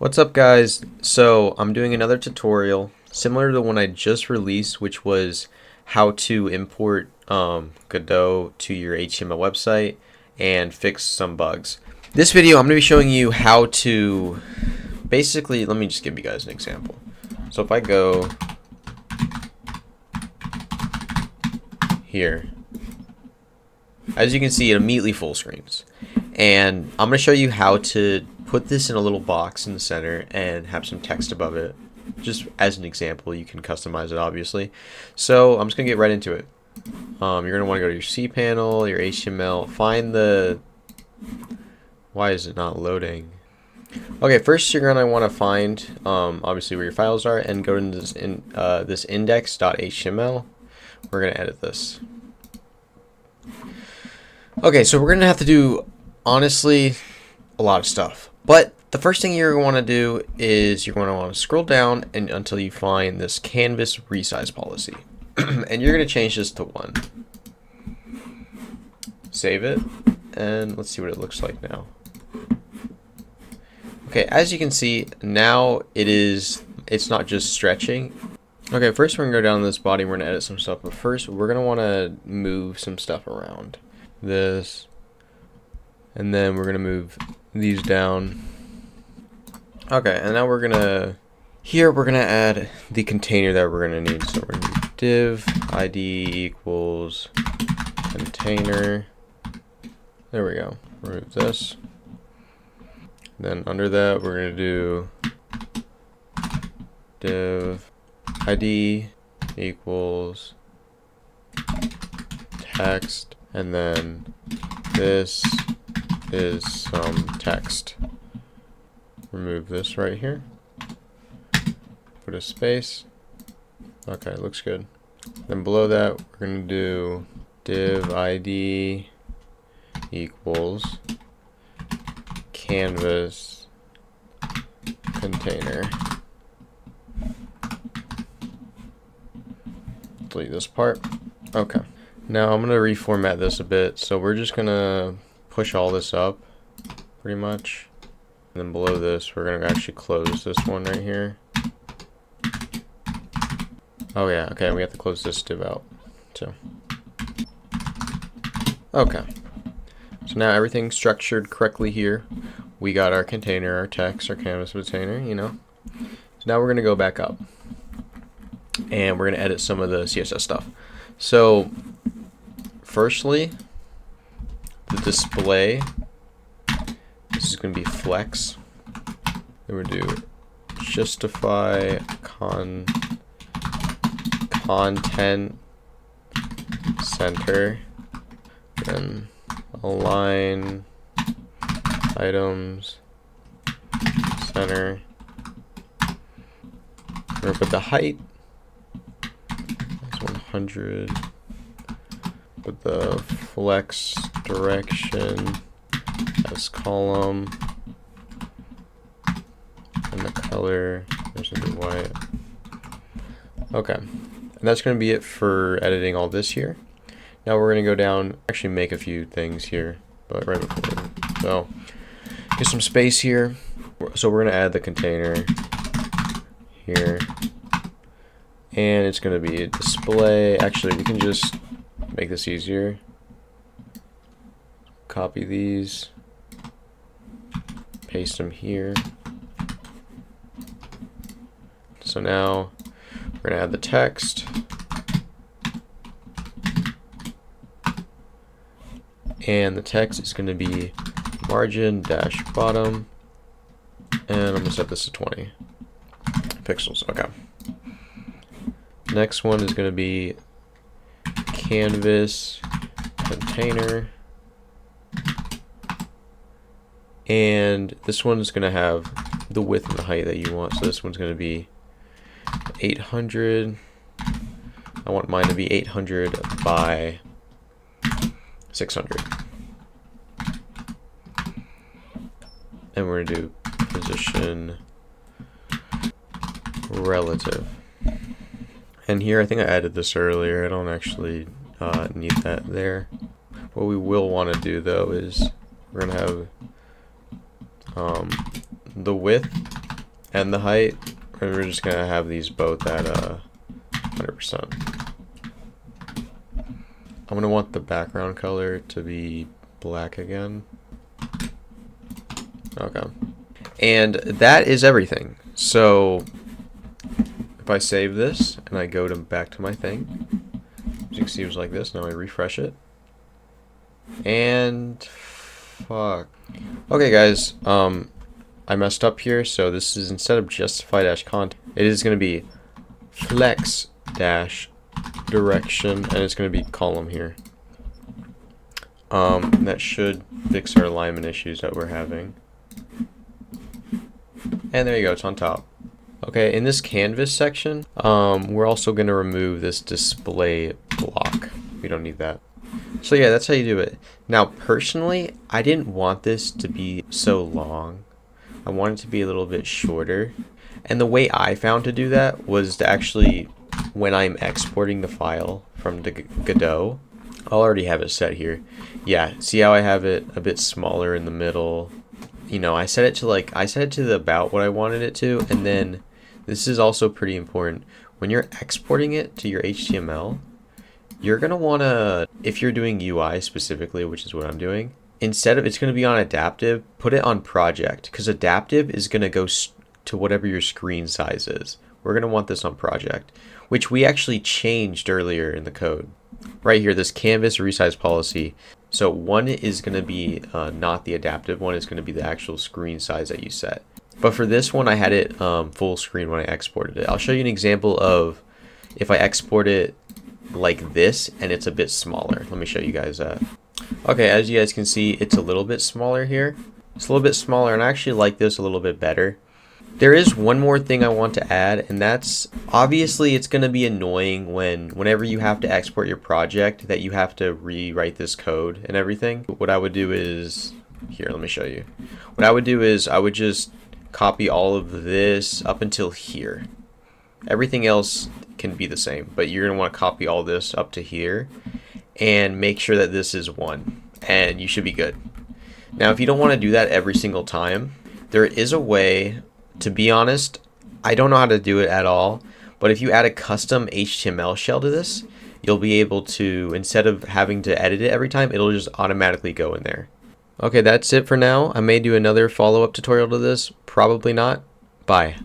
What's up, guys? So I'm doing another tutorial similar to the one I just released, which was how to import Godot to your HTML website and fix some bugs. This video I'm going to be showing you how to basically, let me just give you guys an example. So if I go here, as you can see, it immediately full screens. And I'm going to show you how to put this in a little box in the center and have some text above it. Just as an example, you can customize it obviously. So I'm just going to get right into it. You're going to want to go to your cPanel, your HTML, find the... Why is it not loading? Okay, first you're going to want to find obviously where your files are and go into this index.html. We're going to edit this. Okay, so we're going to have to do, honestly, a lot of stuff. But the first thing you're going to want to do is you're going to want to scroll down until you find this canvas resize policy. And you're going to change this to 1. Save it, and let's see what it looks like now. Okay, as you can see, now it's not just stretching. Okay, first we're going to go down this body, we're going to edit some stuff, but first we're going to want to move some stuff around. This, and then we're going to move these down. Okay, and now we're going to add the container that we're going to need. So we're going to do div id equals container. There we go. Remove this. Then under that we're going to do div id equals text, and then this is some text. Remove this right here. Put a space. Okay, looks good. Then below that we're going to do div id equals canvas container. Delete this part. Okay. Now I'm going to reformat this a bit. So we're just going to push all this up pretty much. And then below this, we're going to actually close this one right here. Oh yeah, okay, we have to close this div out too. Okay. So now everything's structured correctly here. We got our container, our text, our canvas container, you know. So now we're going to go back up. And we're going to edit some of the CSS stuff. So firstly, the display, this is going to be flex. Then we're going to do justify content center, then align items center. We're going to put the height as 100. Put the flex direction as column, and the color is going to be white. Okay, and that's going to be it for editing all this here. Now we're going to go down, actually make a few things here, but right before. So get some space here. So we're going to add the container here, and it's going to be a display. Actually, we can just make this easier. Copy these, paste them here. So now we're going to add the text, and the text is going to be margin dash bottom, and I'm going to set this to 20 pixels. Okay. Next one is going to be canvas container, and this one is going to have the width and the height that you want. So this one's going to be 800. I want mine to be 800 by 600. And we're going to do position relative. And here, I think I added this earlier. I don't actually need that there. What we will want to do though is we're going to have the width and the height, and we're just gonna have these both at 100%. I'm gonna want the background color to be black again. Okay. And that is everything. So if I save this and I go back to my thing, as you can see it was like this. Now I refresh it. And fuck. Okay guys, I messed up here, so this is, instead of justify-content, it is gonna be flex-direction, and it's gonna be column here. That should fix our alignment issues that we're having. And there you go, it's on top. Okay, in this canvas section, we're also going to remove this display block. We don't need that. So yeah, that's how you do it. Now, personally, I didn't want this to be so long. I want it to be a little bit shorter. And the way I found to do that was to actually, when I'm exporting the file from the Godot, I'll already have it set here. Yeah, see how I have it a bit smaller in the middle? You know, I set it to about what I wanted it to, and then this is also pretty important. When you're exporting it to your HTML, you're gonna wanna, if you're doing UI specifically, which is what I'm doing, instead of, it's gonna be on adaptive, put it on project, because adaptive is gonna go to whatever your screen size is. We're gonna want this on project, which we actually changed earlier in the code. Right here, this canvas resize policy. So one is going to be not the adaptive one, is going to be the actual screen size that you set. But for this one, I had it full screen when I exported it. I'll show you an example of if I export it like this and it's a bit smaller. Let me show you guys that. Okay, as you guys can see, it's a little bit smaller here. It's a little bit smaller, and I actually like this a little bit better. There is one more thing I want to add, and that's, obviously it's going to be annoying whenever you have to export your project that you have to rewrite this code and everything. What I would do is, here, let me show you. What I would do is I would just copy all of this up until here. Everything else can be the same, but you're going to want to copy all this up to here and make sure that this is 1, and you should be good. Now, if you don't want to do that every single time, there is a way. To be honest, I don't know how to do it at all, but if you add a custom HTML shell to this, you'll be able to, instead of having to edit it every time, it'll just automatically go in there. Okay, that's it for now. I may do another follow-up tutorial to this, probably not. Bye.